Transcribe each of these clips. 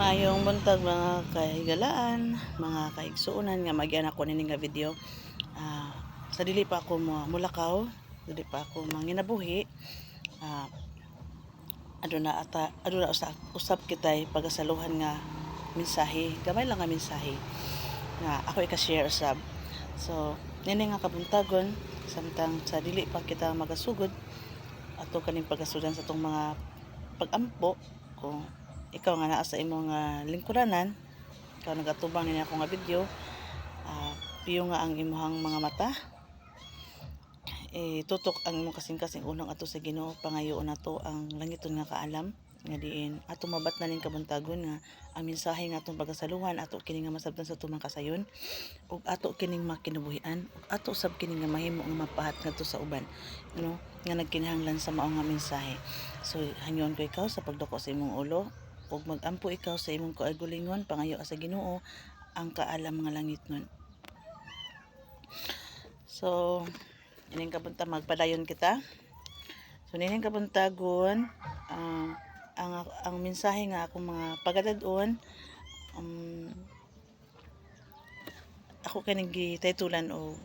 Maayong buntag mga kahigalaan, mga kaigsuonan nga magyan ako nini nga video. Sa dili pa ako mulakaw, dili pa ako manginabuhi. Ah, aduna usab kitay pagasaluhan nga mensahe, gamay lang nga mensahe nga ako ika-share usab. So, nini nga kabuntagon samtang sa dili pa kita magasugod ato kaning pagasudan sa tong mga pag-ampo kung ikaw nga naa sa imong lingkuranan, ikaw nagatubang niya ako nga video, piyo nga ang imuhang mga mata, tutok ang imong kasing-kasing unang ato sa Ginoo, pangayoon nato ang langiton nga kaalam nga diin ato mabat na ning kabuntagon nga ang mensahe nga atong pagasaluhan ato kini nga masabtan sa tumang kasayon ug ato kining makinabuhian ug ato sab kini nga mahimo nga mapahat ngadto sa uban, nga nagkinahanglan sa mao nga mensahe. So hangyon ko ikaw sa pagduko sa imong ulo ug magampo ikaw sa imong kaugalingon, pangayo sa Ginoo ang kaalam nga langitnon. So ining kabuntag magpadayon kita. So nining kabuntagon ang mensahe nga akong mga pagadad-on, ako kaning gitaytulan o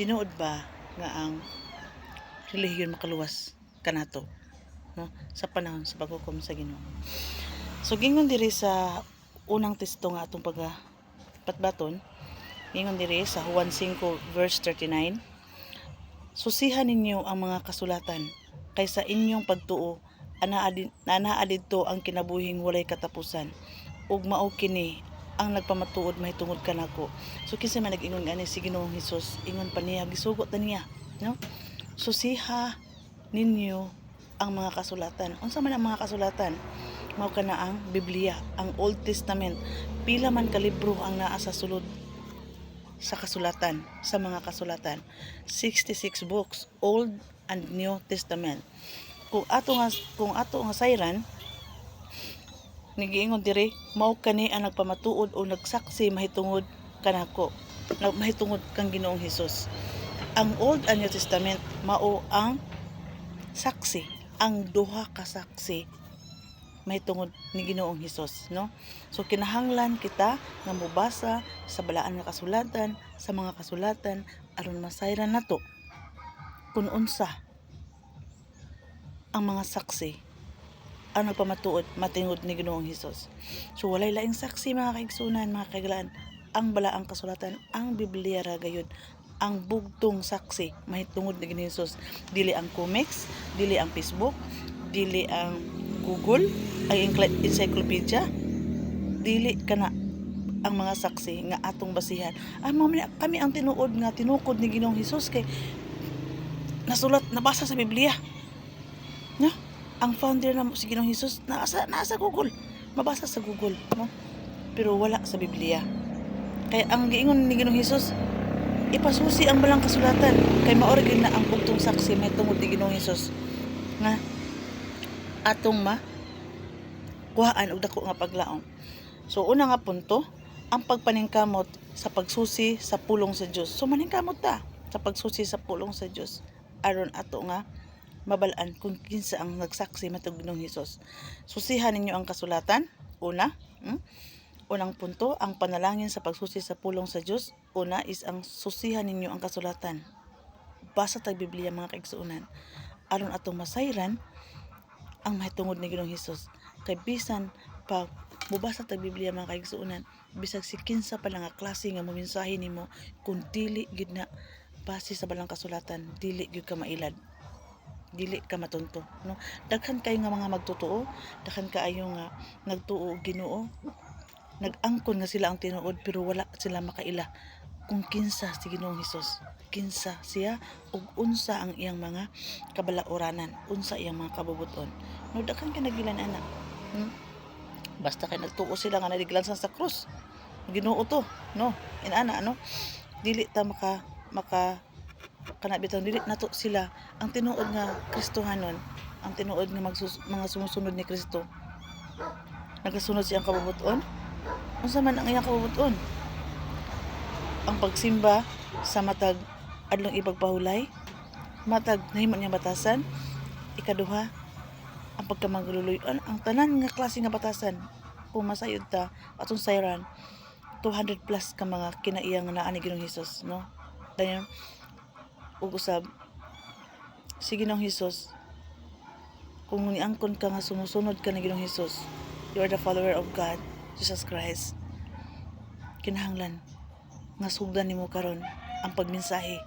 tinuod ba nga ang relihiyon makaluwas kanato, no, sa panahon sa paghukom sa Ginoo. So gingon diri sa unang teksto nga atong patbaton, gingon diri sa Juan 5 verse 39, susihan ninyo ang mga kasulatan kaysa inyong pagtuo anaa didto ang kinabuhing walay katapusan ug mao kini ang nagpamatuod mahitungod kanako. So kinsa man nag-ingon ani si Ginoong Hesus, ingon pa niya, gisugot na niya, no? Susiha ninyo ang mga kasulatan. Unsa man ang mga kasulatan? Mao kana ang Biblia, ang Old Testament. Pila man ka libro ang naa sa sulod sa kasulatan, sa mga kasulatan. 66 books, Old and New Testament. Kung ato nga sayran, nigiingon diri, mao kani ang nagpamatuod o nagsaksi mahitungod kanako, mahitungod kang Ginoong Hesus. Ang Old and New Testament mao ang saksi, ang duha ka saksi mahitungod ni Ginoong Hesus, no? So kinahanglan kita nga mobasa sa balaan nga kasulatan, sa mga kasulatan aron masayran nato kung unsa ang mga saksi ang nagpamatuod matingod ni Ginoong Hesus. So walay laing saksi mga kaigsunan, mga kaigalaan, ang balaang kasulatan, ang Biblia ra gayud ang bugtong saksi mahitungod ni Ginoong Hesus. Dili ang comics, dili ang Facebook, dili ang Google, ay encyclopedia, dili kana ang mga saksi nga atong basihan. Kami ang tinuod nga tinukod ni Ginoong Hesus kay nasulat, nabasa sa Biblia, no? Ang founder na si Ginoong Hesus nasa Google, mabasa sa Google, no? Pero wala sa Biblia. Kaya ang giingon ni Ginoong Hesus, ipasusi ang balang kasulatan kay maori gyud na ang bugtong saksi mahitungod ni Ginoong Hesus nga atong kuhaan og dako nga paglaom. So una nga punto, ang pagpaningkamot sa pagsusi sa pulong sa Dios. So maningkamot ta sa pagsusi sa pulong sa Dios aron ato nga mabalaan kung kinsa ang nagsaksi matug Ginoong Hesus. Susihan ninyo ang kasulatan. Unang punto, ang panalangin sa pagsusi sa pulong sa Dios. Una is ang susihan ninyo ang kasulatan. Basa tag Biblia mga kaigsuonan aron atong masayran ang mahitungod ni Ginoong Hesus. Kay bisan pa mubasa tag Biblia mga kaigsuonan, bisag si kinsa pa lang nga klase nga momensahe nimo, kung dili gid na base sa balang kasulatan, dili gyud ka mailad, dili ka matunto, no? Daghan kayo nga mga magtotoo, daghan kaayo nga nagtuo Ginoo, nag-angkon nga sila ang tinuod pero wala sila makaila kung kinsa si Ginoong Hesus, kinsa siya ug unsa ang iyang mga kabalaoranan, unsa iyang mga kabubuton. No, daghan ka nagilan ana. Basta kay nagtuo sila nga nadiglansan sa krus, Ginoo to, no? Inana, no? Dili ta maka kanabitaw, dili nato sila ang tinuod nga Kristohanon, ang tinuod nga mga sumusunod ni Kristo. Nagasunod siyang kabubuton. Unsa man ang iyang kabubuton? Ang pagsimba sa matag adlong ipagpahulay, matag nahimo niya batasan. Ikaduha, ang pagkamagluloy ang tanan nga klase nga batasan kung masayod ta atong sayran 200 plus ka mga kinaiyang naa ni Ginoong Hesus, no? Dayon ug usab si Ginoong Hesus kung niangkon ka nga sumusunod ka ni Ginoong Hesus, you are the follower of God, Jesus Christ. Kinahanglan nga sugdan nimo karon ang pagmensahe.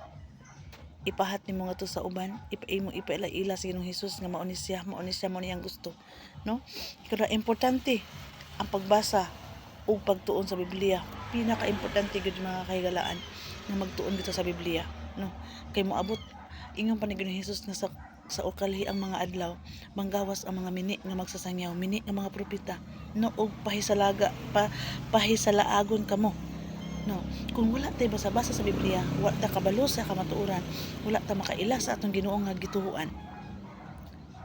Ipahat nimo nga to sa uban, ipaila-ila sa Ginoong Hesus nga mao ni siya mao niyang gusto, no? Kada importante ang pagbasa o pagtuon sa Biblia. Pinaka-importante gud mga kahigalaan nga magtuon dito sa Biblia, no? Kay moabot ingon pa ni Ginoong Hesus nga sa ukalhi ang mga adlaw, manggawas ang mga mini nga magsasangyaw, mini nga mga propeta, no? Og pahisalaagon kamo. No, kung wala tay basa-basa sa Biblia, wala ta kabalo sa kamatuoran, wala ta makaila sa atong Ginoo nga gituhuan,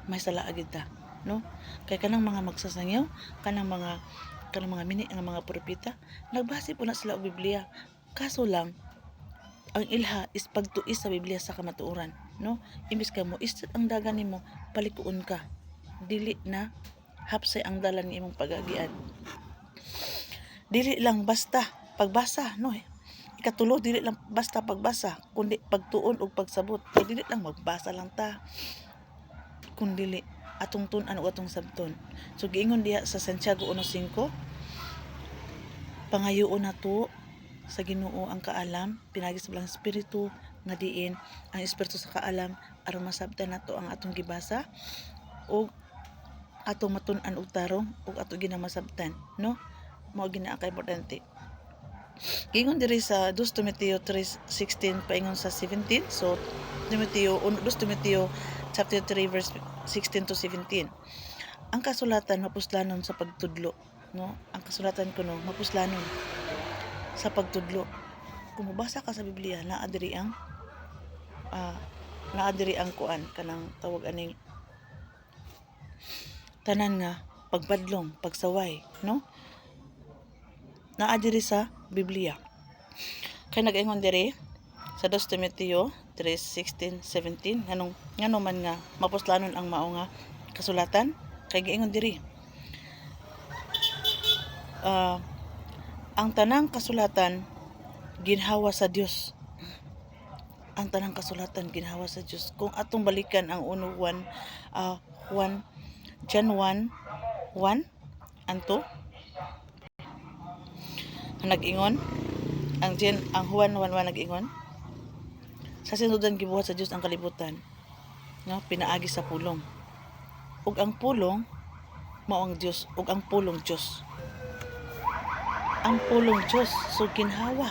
may sala agid ta, no? Kay kanang mga magsasangyaw, kanang mga mini nga mga propeta, nagbase po na sila og Biblia. Kaso lang ang ilha is pagtuis sa Biblia sa kamatuoran, no? Imbis ka mo istat ang dagan nimo, palikuon ka. Dili na hapsay ang dalan ng imong pagagian. Dili lang basta pagbasa, no? Ikatulo, dili lang basta pagbasa, kundi pagtuon ug pagsabot. Kay dili lang magbasa lang ta, kundi atong tun-an o atong sabton. So giingon diha sa Santiago 1:5, pangayoon nato sa Ginoo ang kaalam, pinagi sa Belang Espiritu nga diin ang espiritu sa kaalam aron masabtan nato ang atong gibasa ug atong matun-an og tarong ug ato ginamasabtan, no? Mao gina ka importante. Gingon diri sa 2 Timoteo 3:16 paingon sa 17. So 2 Timoteo chapter 3 verse 16 to 17. Ang kasulatan mapuslanon sa pagtudlo, no? Ang kasulatan kuno mapuslanon sa pagtudlo. Kung mabasa ka sa Biblia, naa diri ang kuan kanang tawag aning tanan nga pagbadlong, pagsaway, no? Naa diri sa Biblia. Kay nag-ingon diri sa 2 Timoteo 3:16, 17 ngano man nga mapuslanon ang mao nga kasulatan, kay giingon diri ang tanang kasulatan ginhawa sa Dios. Ang tanang kasulatan ginhawa sa Dios. Kung atong balikan ang John 1:1 and 2, nag-ingon ang Juan 1:1 nag-ingon, sa sinudan gibuhat sa Dios ang kalibutan, no? Pinaagi sa pulong. Ug ang pulong mao ang Dios, ug ang pulong Dios. Ang pulong Dios, so ginhawa.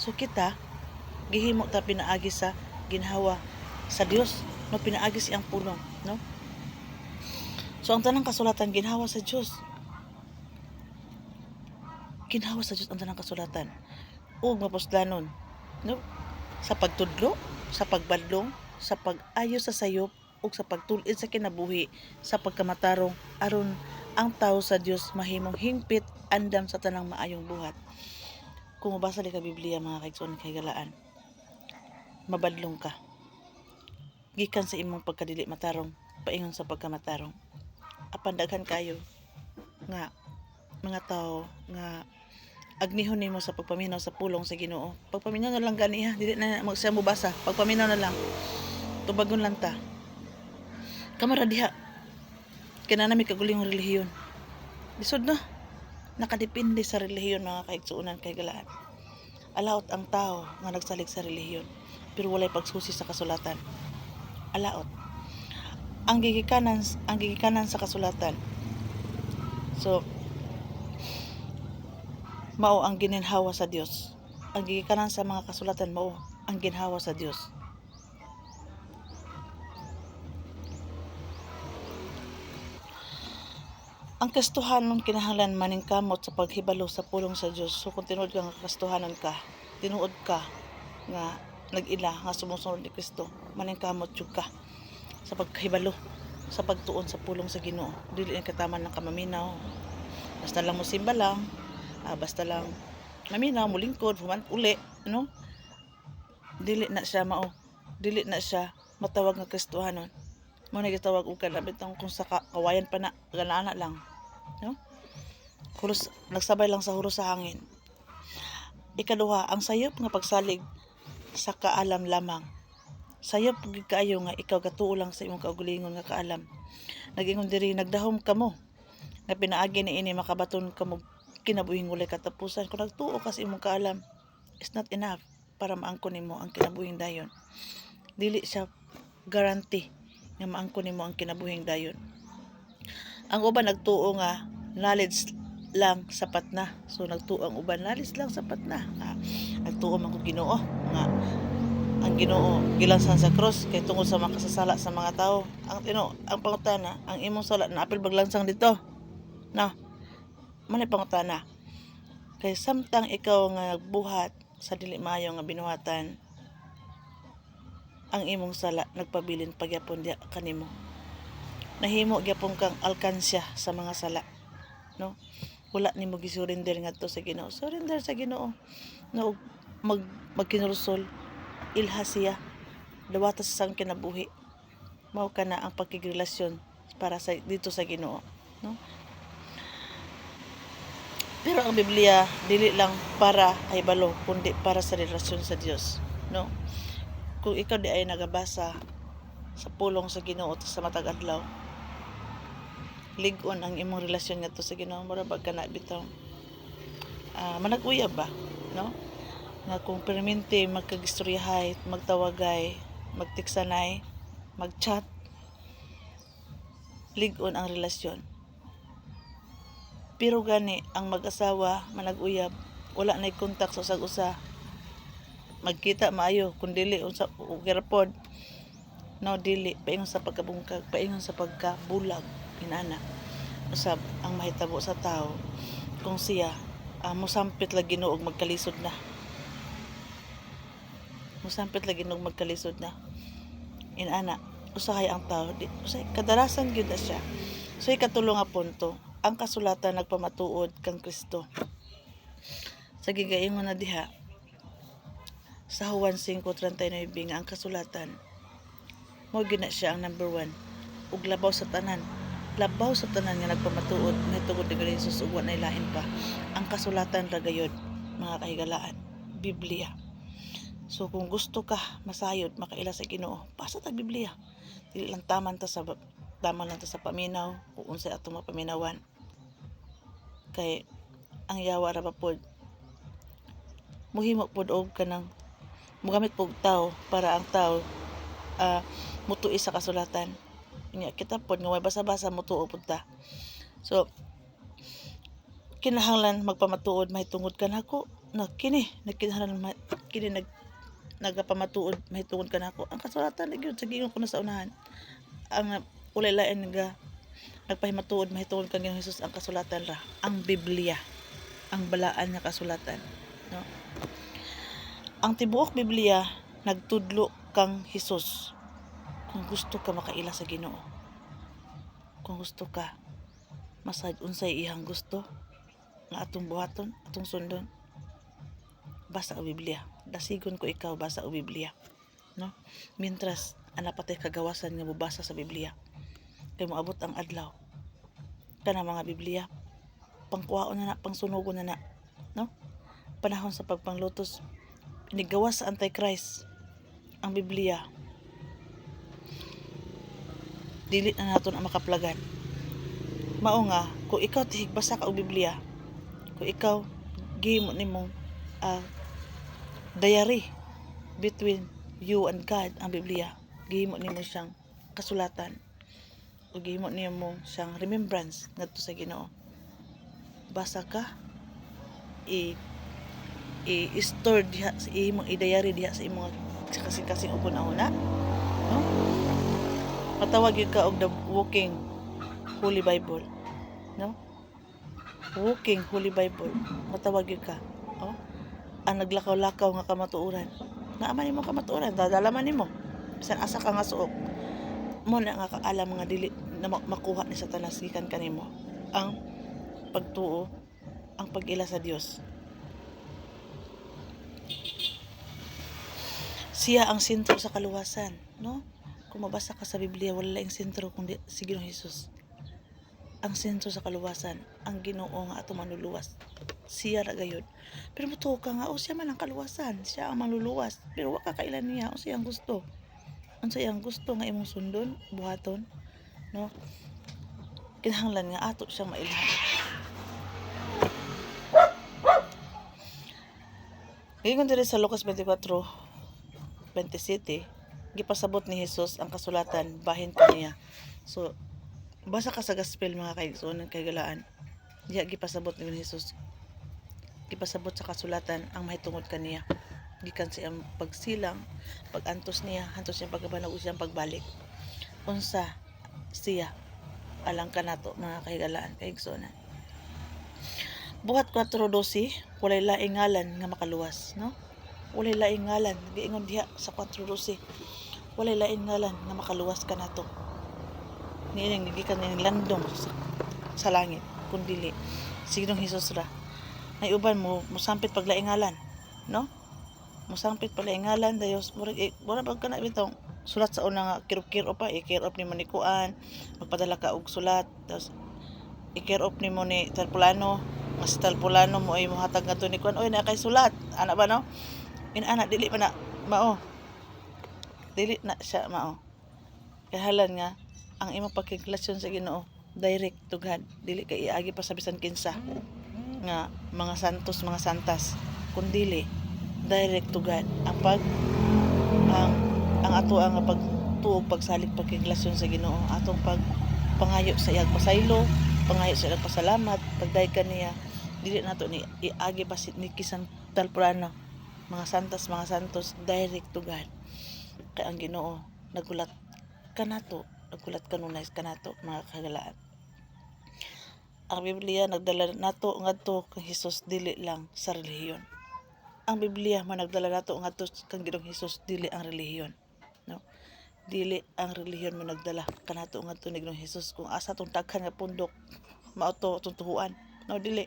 So kita gihimo ta pinaagi sa ginhawa sa Dios, no? Pinaagi siyang pulong, no? So ang tanang kasulatan ginhawa sa Dios. Ginhawa sa Dios ang tanang kasulatan. Ug mapuslanon, no? Sa pagtudlo, sa pagbadlong, sa pag-ayo sa sayop, ug sa pagtul-id sa kinabuhi, sa pagkamatarong aron ang tawo sa Dios mahimong hingpit andam sa tanang maayong buhat. Kung mabasa ka Biblia mga kaigsoon kahigalaan, mabadlong ka. Gikan sa imong pagkadili matarong, paingon sa pagkamatarong. Apan daghan kayo nga mga tao nga agnihon nimo sa pagpaminaw sa pulong sa Ginoo. Pagpaminaw na lang gani ha, dili na magsiya mo basa. Pagpaminaw na lang. Tubagon lang ta. Kamara diha. Kinanami kaguling relihiyon. Lisod na. Nakadepende sa relihiyon mga kaigsuunan kahigalaan. Alaot ang tao nga nagsalig sa relihiyon, pero walay pagsusi sa kasulatan. Alaot. Ang gigikanan sa kasulatan. So mao ang gininhawa sa Dios. Ang gigikanan sa mga kasulatan mao ang ginhawa sa Dios. Ang kastuhanon kinahanglan maningkamot sa paghibalo sa pulong sa Dios. So kung tinuod ka nga kastuhanon ka, tinuod ka nga nag-ila nga sumusunod ni Kristo, maningkamot jud ka sa paghibalo, sa pagtuon sa pulong sa Ginoo. Dili na kataman ng kamaminaw. Basta lang mo simba lang, basta lang maminaw, mulingkod, human uli, no? Dili na siya matawag nga Kristohanon. mo na gitawag og kanabit kung sa kawayan pa na ganana lang, no? Huros, nagsabay lang sa huros sa hangin. Ikaduha, ang sayop nga pagsalig sa kaalam lamang. Sayop gid kaayo nga ikaw gatuo lang sa imong kaugalingon nga kaalam. Nagingon diri nagdahom kamo nga pinaagi niini makabaton kamo kinabuhing walay katapusan. Kung nagtuo ka sa imong kaalam, it's not enough para maangkon nimo ang kinabuhing dayon. Dili siya guarantee nga maangkon nimo ang kinabuhing dayon. Ang uban nagtuo nga knowledge lang sapat na. So nagtuo ang uban knowledge lang sapat na. Nagtuo man ko Ginoo nga ang Ginoo gilansan sa cross kay tungod sa makasasala sa mga tao. Ang pangutana, ang imong sala na apil baglansang dito. No. Manay pangutana. Kay samtang ikaw nga nagbuhat sa dili maayo nga binuhatan, ang imong sala nagpabilin pagyapon diha kanimo. Nahimo gyapon kang alkansya sa mga sala, no? Wala nimo gisurrender ngadto sa Ginoo. Surrender sa Ginoo. No, magkinulsol ilha siya dawata sa sang kinabuhi. Mao kana ang pagkigrelasyon para sa dito sa Ginoo, no? Pero ang Biblia dili lang para ay balo kundi para sa relasyon sa Dios, no? Kung ikaw di ay nagabasa sa pulong sa Ginoo sa matag adlaw, lig-on ang imong relasyon ngadto sa Ginoo, mura bag kana bitaw manag-uyab ba, no? Nga kung permente magkagistoryahay, magtawagay, magtiksanay, magchat, lig-on ang relasyon. Pero gani ang mag-asawa manag-uyab, wala nay kontak sa usag-usa, magkita maayo kun dili unsa ugirapod, no, dili paingon sa pagkabungkag, paingon sa pagkabulag inana. Usab ang mahitabo sa tao kung siya mosampit la Ginoo og magkalisod na. Mosampit lagi nog magkalisod na. Inana, usahay ang tao, usahay kadalasan gyud na siya. So ikatulo nga punto, ang kasulatan nagpamatuod kang Kristo. Sa gigaingon na diha sa Juan 5:39 nga ang kasulatan mo gyud na siya ang number 1 ug labaw sa tanan. Labaw sa tanan nga nagpamatuod nga tungod ni Jesus ug wa nay lain pa. Ang kasulatan ra gayud, mga kahigalaan, Biblia. So kung gusto ka masayod makaila sa Ginoo, basa ta Biblia. Dili lang taman ta sa paminaw o unsay atong mapaminawan. Kay ang yawa ra pa pod muhimo pod og kanang mugamit pog tao para ang tao mutuo sa kasulatan. Nya kita pod nga way basa-basa mutuo pod ta. So kinahanglan magpamatuod mahitungod kanako na kini nagkinahanglan kini nagapamatuod mahitungod kanako ang kasulatan na gyud sa giingon ko na sa unahan. Ang ulay lain nga nagpahimatuod mahitungod kang Ginoong Hesus ang kasulatan ra, ang Biblia, ang balaan nga kasulatan, no? Ang tibuok Biblia nagtudlo kang Hesus kung gusto ka makaila sa Ginoo, kung gusto ka masad unsay iyang gusto nga atong buhaton, atong sundon, basa ang Biblia. Dasigon ko ikaw basa ang Biblia, no? Mientras ana patay kagawasan nga mubasa sa Biblia. Kay moabot ang adlaw kana mga Biblia pangkuhaon na pangsunugon na, no? Panahon sa pagpanglutos inigawas sa Antichrist ang Biblia. Dili na naton ang makaplagan. Mao nga kung ikaw tihigbasa ka og Biblia, kung ikaw gihimo nimong diary between you and God ang Biblia, gihimo nimo siyang kasulatan o gihimo nimo siyang remembrance ngadto sa Ginoo. Basa ka, i-store diha sa imong i-diary diha sa imong kasing-kasing ugon-una, no? Matawag yun ka og the walking Holy Bible, no? Walking Holy Bible, matawag yun ka, oh? Ang naglakaw-lakaw nga kamatuoran, naaman nimo kamatuoran, dadalaman nimo bisan asa ka nga suok mo na nga kaalam nga dili na makuha ni Satanas gikan kanimo ang pagtuo, ang pag-ila sa Dios. Siya ang sentro sa kaluwasan, no? kung mabasa ka sa Biblia, wala laing sentro kundi si Ginoong Hesus. Ang sentro sa kaluwasan, ang Ginoo nga ato manluluwas. Siya ra gayud. Pero mutuo ka nga, siya man ang kaluwasan, siya ang manluluwas. Pero wa ka kailan niya, siya ang gusto. Unsa iyang gusto nga imong sundon, buhaton, no? Kinahanglan nga ato siyang mailhan. Giingon diri sa Lucas 24:27, gipasabot ni Hesus ang kasulatan bahin kaniya. So, basa ka sa gospel mga kaigsuonan kay galaan. Diya gipasabot ni Hesus. Gipasabot sa kasulatan ang mahitungod kaniya. Gikan siyang pagsilang, pagantos niya, hantos siyang pagkabanag o siyang pagbalik. Unsa siya alang kanato mga kahigalaan kaigsuonan. Buhat 4:12, walay laing ngalan nga makaluwas, no? Walay laing ngalan, giingon diha sa 4:12. Walay laing ngalan nga makaluwas kanato. Niining gikan ning landong sa langit kundi si Ginoong Hesus ra. Nay uban mo sampit paglaing ngalan, no? Mosampit pala ngalan dayos murag pag kana bitong sulat sa una nga kirop pa i-kirop nimo ni kuan, magpadala ka og sulat, tapos i-kirop nimo ni Talpulano, nga si Talpulano mo ay mohatag ngadto ni kuan, oy na kay sulat ana ba no? Ana dili pa na mao, dili na siya mao. Kahalan nga ang imong pagkirelasyon sa Ginoo direct to God, dili kay iagi pa sa bisan kinsa nga mga santos mga santas, kundi direct to God ang ato ang pagtuog pagsalig pagkirelasyon sa Ginoo, atong pangayo sa iyang pasaylo, pangayo sa iyang pasalamat, pagday kaniya dili nato ni iagi pa ni kisan Talpulano, mga santas mga santos, direct to God. Kay ang Ginoo nagulat kanunay kanato mga kagalaan. Ang Biblia nagdala nato ngadto kang Hesus, dili lang sa relihiyon. Ang Biblia man nagdala nato ngadto kang Ginoong Hesus, dili ang relihiyon, no? Dili ang relihiyon man nagdala kanato ngadto ni Ginoong Hesus kung asa tong daghan nga pundok mao to tuntuhuan, no? Dili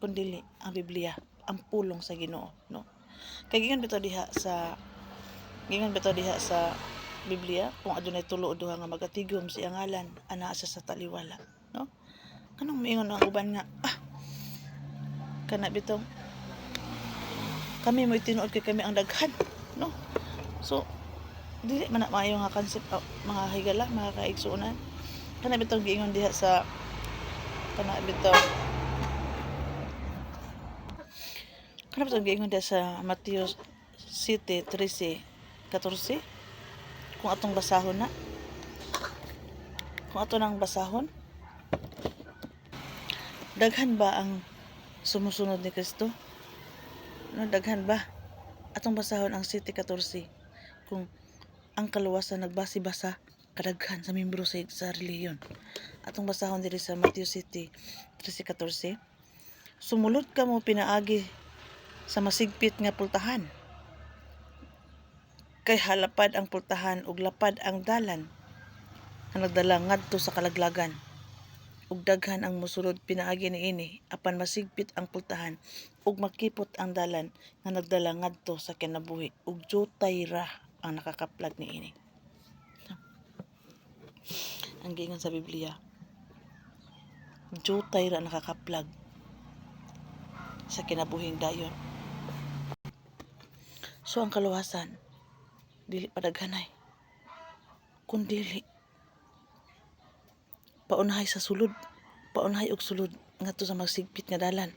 kundi ang Biblia ang pulong sa Ginoo, no? Kay gingon bitaw diha sa Biblia, kung adunay tulo o duha nga magatigom sa iyang ngalan, ana sa taliwala, no? Kanang moingon ang uban nga kana bitong kami mo tinuod kay kami ang daghan, no? So dili man na maayo nga concept mga higala mga kaigsuonan. Kana bitong giingon diha sa giingon diha sa Mateo 7:13-14. Kung atong basahon na, kung ato nang basahon, daghan ba ang sumusunod ni Kristo? No, daghan ba? Atong basahon ang 7:14. Kung ang kaluwasan nagbasi-basa kadaghan sa membro sa relihiyon. Atong basahon diri sa Mateo 7:13-14. Sumulod ka mo pinaagi sa masigpit nga pultahan. Kay halapad ang pultahan ug lapad ang dalan nga nagdala ngadto sa kalaglagan. Ug daghan ang mosulod pinaagi niini, apan masigpit ang pultahan ug makipot ang dalan nga nagdala ngadto sa kinabuhi, ug jutay ra ang nakakaplag niini. Ang giingon sa Biblia, jutay ra nakakaplag sa kinabuhing dayon. So ang kaluwasan dili padaghanay, kundi paunahay sa sulod, paunahay og sulod ngadto sa magsigpit nga dalan,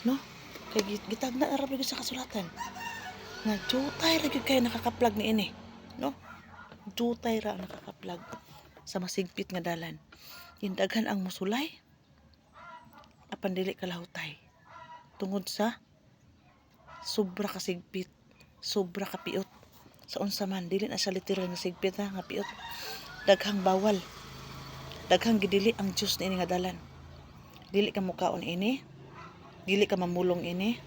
no? Kay gitagna ra gyud sa kasulatan nga jutay ra gyud kay nakakaplag niini, no? Jutay ra nakakaplag sa masigpit nga dalan. Daghan ang mosulay apan dili kalahutay tungod sa sobra ka sigpit, sobra ka piot. Sa unsa man dili na sa literal nga sigpit nga piot. Daghang bawal, daghang gidili ang Dios niini nga dalan. Dili ka mukaon ini, dili ka mamulong ini,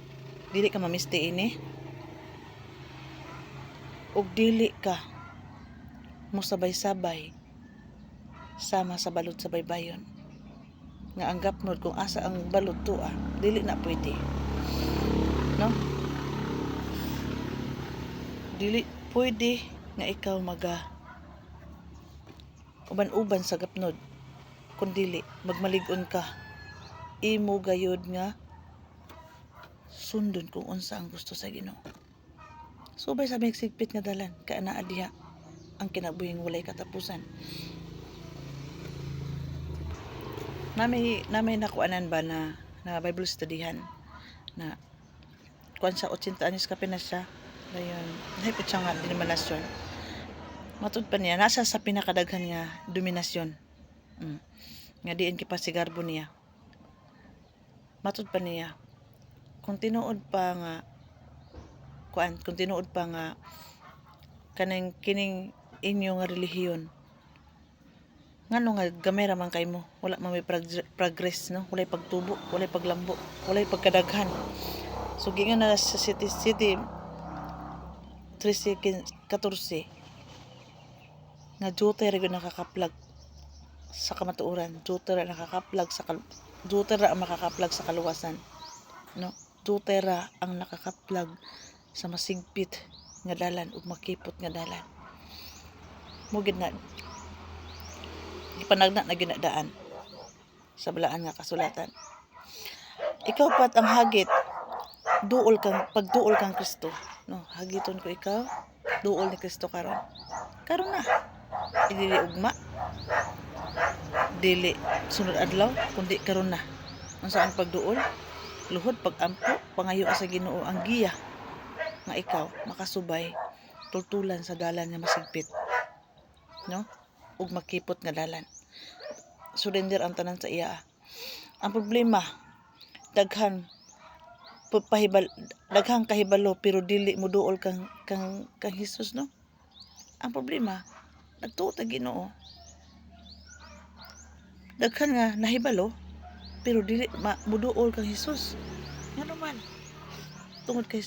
dili ka mamisti ini, ug dili ka musabay-sabay sama sa balod sa baybayon. Nga ang gapnod kung asa ang balod tuwa, dili na pwede, no? Dili pwede nga ikaw uban-uban sa gapnod, kundili magmalig-on ka, imo gayud nga sundon kung unsa ang gusto sa Ginoo. Subay sa sigpit nga dalan kay anaa diha ang kinabuhing walay katapusan. Namay nakuanan ba na Bible studyhan na kuan sa 80 anyos ka pinas siya dayon hipit siya nga denominasyon. Matud pa niya nasa sa pinakadaghan nga dominasyon. Nga diin kipasigarbo niya. Matud pa niya kung tinuod pa nga kining inyo nga relihiyon ngano nga gamay ra man kay mo, wala man may progress, no, walay pagtubo, walay paglambo, walay pagkadaghan. So gingon na sa city 13:14 nga Duterte ra nakakaplag sa kamatuoran, Duterte ra ang makakaplag sa kaluwasan, no. Duterte ang nakakaplag sa masigpit nga dalan ug makipot nga dalan. Mo gid na ipanagna na ginadaan sa balaan nga kasulatan. Ikaw pat ang hagit, pagduol kang Kristo, no. Hagiton ko ikaw, duol ni Kristo karon na. Dili ugma, dili sunod adlaw, kundi karon na. Unsa ang pagduol? Luhod pag-ampo, pangayo sa Ginoo ang giya nga ikaw makasubay tultulan sa dalan nga masigpit, no, ug makipot nga dalan. Surrender ang tanan sa iya. Ang problema, daghang kahibalo pero dili mo duol kang Hesus, no. Ang problema, nagtuo ta Ginoo. Daghan nga nahibalo pero dili muduol kang Hesus. Ngano man? Tungod kay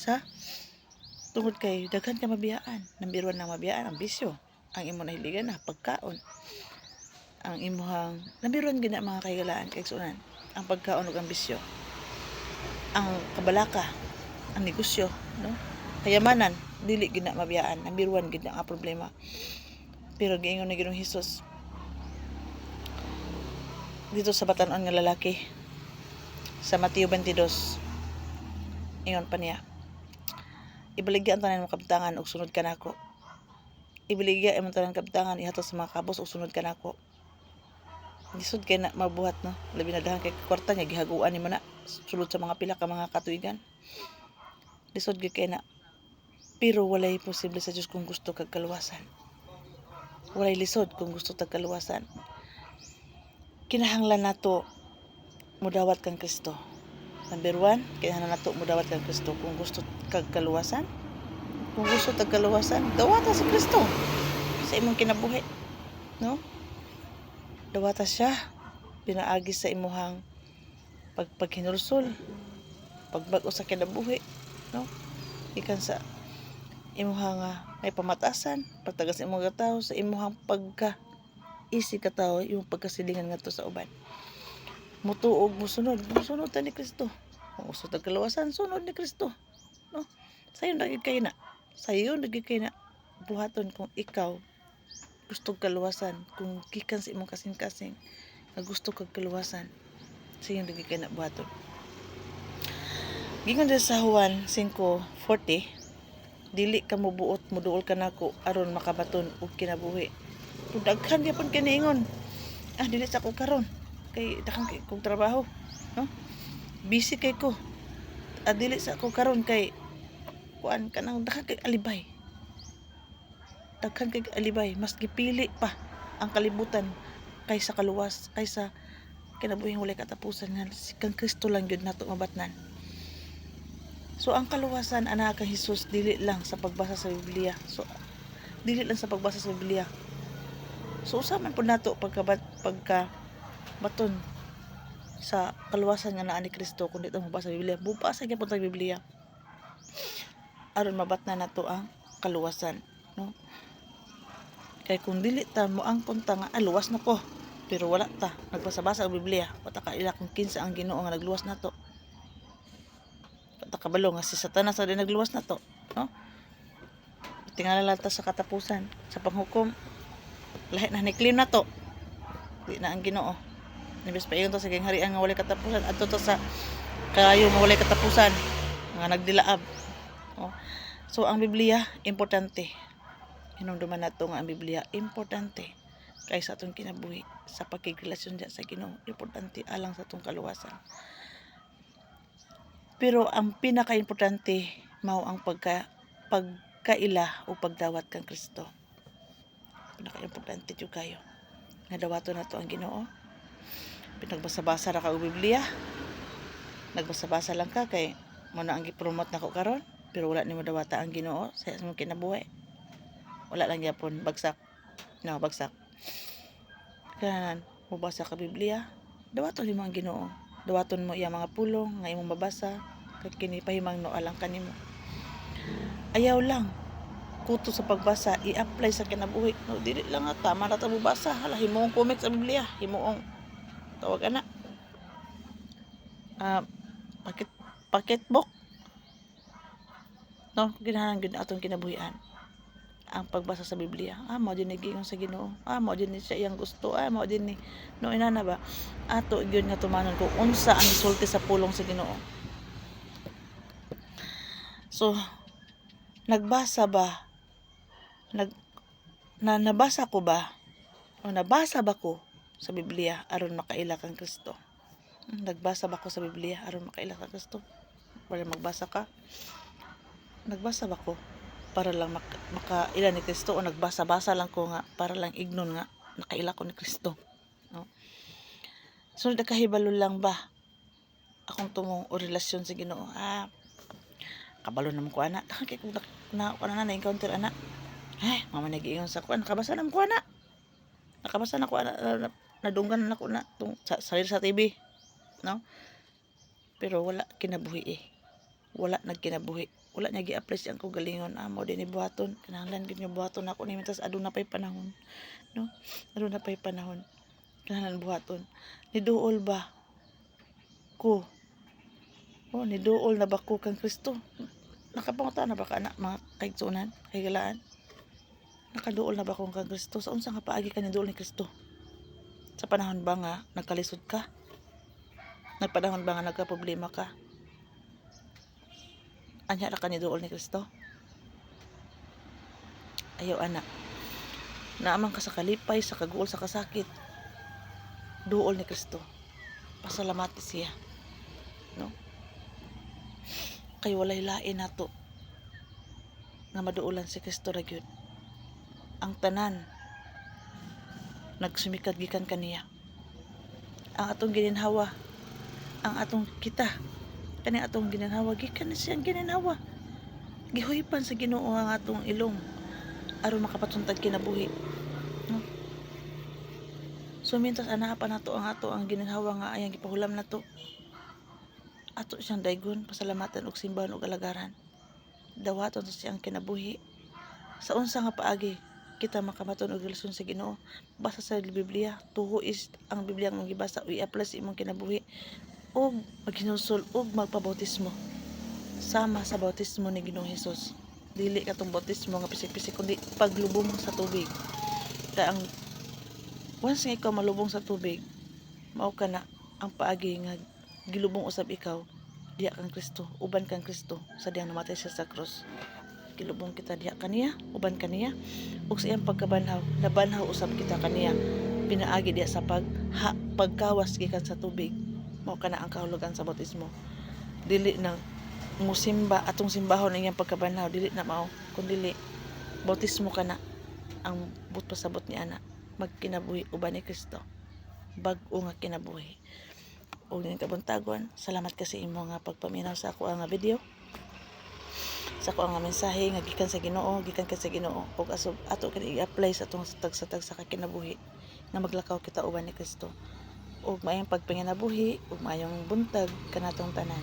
daghan ka mabiyaan. Number 1 na mabiyaan ang bisyo. Ang imo nahiligan na pagkaon. Ang imuhang number 1 gina mga kaigalaan kay igsunan. Ang pagkaon ug ang bisyo. Ang kabalaka, ang negosyo, no? Kayamanan dili gina mabiyaan. Number 1 gid ang problema. Pero giingon ni Ginoong Hesus dito sa batan-on nga lalaki sa Mateo 22, ingon pa niya, ibaligya ang tanan mo kabtangan ug sunod ka nako. Ibaligya ang tanan kabtangan ihato sa mga kabos ug sunod ka nako. Lisod kay na mabuhat, no. Labi na dahan kay kwarta niya gihaguan nimo na sulod sa mga pila ka mga katuigan. Lisod kay na, pero walay posible sa Dios kung gusto kag kaluwasan. Walay lisod kung gusto tag kaluwasan. Kinahanglan nato mudawat kang Kristo. Number 1, kinahanglan nato mudawat kang Kristo kung gusto kag kaluwasan. Kung gusto tag kaluwasan, dawata si Kristo sa imong kinabuhi, no. Dawata siya pinaagi sa imuhang paghinulsol, pagbag-o sa kinabuhi, no. Ikan sa imuhang may pamatasan, pagtagas sa imong katawo, sa imuhang pagka-isi katawo, yung pagkasilingan ngadto sa uban. Mutuog musunod ta ni Kristo. Kung gusto tag kaluwasan, sunod ni Kristo, no. Sayon lagi kay na buhaton kung ikaw gusto kaluwasan, kung gikan sa imong kasing-kasing nga gusto kag kaluwasan, sayon lagi kay na buhaton. Gingon sa Juan 5:40, dili ka mubuot muduol ka nako aron makabaton og kinabuhi. Kung daghan gyapon kaniingon, dili sa ko karon kay daghang kay kog trabaho, no. Busy kay ko. Dili sa ko karon kay kuan kanang daghang kay alibay. Daghan kay alibay, mas gipili pa ang kalibutan kaysa kinabuhing walay katapusan nga si kang Kristo lang gyud nato mabatnan. So ang kaluwasan ana kang Hesus dili lang sa pagbasa sa Biblia. So usa man pud nato pagka baton sa kaluwasan nga naa ni Kristo kun dito mabasa sa Biblia. Bubasa gyapon ta Biblia aron mabatnan nato ang kaluwasan, no. Kay kung dili ta mo ang punta nga luwas na ko pero wala ta nagbasa-basa og Biblia, wata ka ila kung kinsa ang Ginoo nga nagluwas nato. Wata kabalo nga si Satanas sa nagluwas nato, no. tingala lang ta sa katapusan sa panghukom. Lahi na ni claim na to. Di na ang Ginoo. Nibis pa to sa gingharian nga walay katapusan adto to sa kayo nga walay katapusan nga nagdilaab. Oh. So ang Biblia importante. Hinumduman nato nga ang Biblia importante kay sa atong kinabuhi sa pagkigrelasyon diya sa Ginoo. Importante alang sa atong kaluwasan. Pero ang pinaka-importante mao ang pagkaila o pagdawat kang Kristo. Pinaka-importante jud kayo. Nga dawaton nato ang Ginoo. Pinagbasa-basa ra ka og Biblia. Nagbasa-basa lang ka kay mo na ang gi-promote nako karon, pero wala nimo dawata ang Ginoo sa imong kinabuhi. Wala lang gyapon bagsak. No, bagsak. Kaya mabasa ka Biblia, dawaton mo ang Ginoo. Dawaton mo iya mga pulong nga imong mabasa kay kini pahimangno alang kanimo. Ayaw lang kuto sa pagbasa i-apply sa kinabuhi. No, dili lang nga tama ra ta mobasa. Hala himuong comic sa Biblia, himuong tawag ana. Paketbook. No, ginahan gid atong kinabuhian. Ang pagbasa sa Biblia. Mao din ni giingon sa Ginoo. Mao din ni siya iyang gusto. Mao din ni no inana ba. Ato gyud nga tumanon kung unsa ang gisulti sa pulong sa Ginoo. So nagbasa ba? Nabasa ko ba? O nabasa ba ko sa Biblia aron makaila kang Kristo? Nagbasa ba ko sa Biblia aron makaila kang Kristo? Para magbasa ka? Nagbasa ba ko para lang makaila ni Kristo, o nagbasa-basa lang ko nga para lang ignon nga nakaila ko ni Kristo? No? So nakahibalo lang ba akong tumong o relasyon sa Ginoo? Kabalo naman ko ana. Kay ko na encounter ana. Mama nagiingon sa ko, nakabasa naman ko ana. Nakabasa na ko ana, nadunggan na ko na sa TV, no? Pero wala kinabuhi Wala nagkinabuhi. Wala niya gi-apply siyang ko galingon. Mo din ni buhaton. Kinahanglan gid niya buhaton ako ni mintas aduna pay panahon, no? Aduna pay panahon. Kinahanglan buhaton. Niduol ba ko? Niduol na ba ko kang Kristo? Nakapanguta na ba ka na mga kaigsunan, kaigalaan? Nakaduol na ba ko kang Kristo? Sa unsa nga paagi ka niduol ni Kristo? Sa panahon ba nga nagkalisod ka? Nagpanahon ba nga nagka-problema ka? Anya ra ka niduol ni Kristo? Ayaw ana. Naamang ka sa kalipay, sa kaguol, sa kasakit. Duol ni Kristo. Pasalamati siya. No? Kay walay lain nato nga maduulan si Kristo ra gyud. Ang tanan nagsumikad gikan kaniya. Ang atong gininhawa, ang atong kita, kani atong gininhawa gikan na siyang gininhawa. Gihuipan sa Ginoo ang atong ilong aron makapatuntag kinabuhi. No? So mintas ana pa nato ang gininhawa nga ayang gipahulam nato. Ato siyang daygon, pasalamatan og simbahan og alagaran. Dawaton sa siyang kinabuhi. Sa unsa nga paagi kita makamaton og relasyon sa Ginoo? Basa sa Biblia, tuho is ang Biblia mong gibasa, i-apply sa imong kinabuhi og maghinusul og magpabautismo. Sama sa bautismo ni Ginoong Hesus. Dili katong bautismo nga pisik-pisik, kundi paglubong sa tubig. Kaya ang once nga ikaw malubong sa tubig, mao ka na ang paagi nga gilubong usab ikaw diha kang Kristo, uban kang Kristo sa diyang namatay siya sa krus. Gilubong kita diha kaniya, uban kaniya, ug sa iyang pagkabanhaw, nabanhaw usab kita kaniya, pinaagi diha sa pagkawas gikan sa tubig. Mao kana ang kahulugan sa bautismo. Dili na musimba atong simbahon ang iyang pagkabanhaw, dili na mao, kundi bautismo kana ang pasabot ni ana magkinabuhi uban ni Kristo, bag-o nga kinabuhi. O din kabuntagon, salamat kasi imo nga pagpaminaw sa ako nga video, sa ako nga mensahe nga gikan sa Ginoo, gikan ka sa Ginoo, ug ato kini i-apply sa atong tag sa kakinabuhi nga maglakaw kita uban ni Kristo, ug maayong pagpanginabuhi ug maayong buntag kanatong tanan.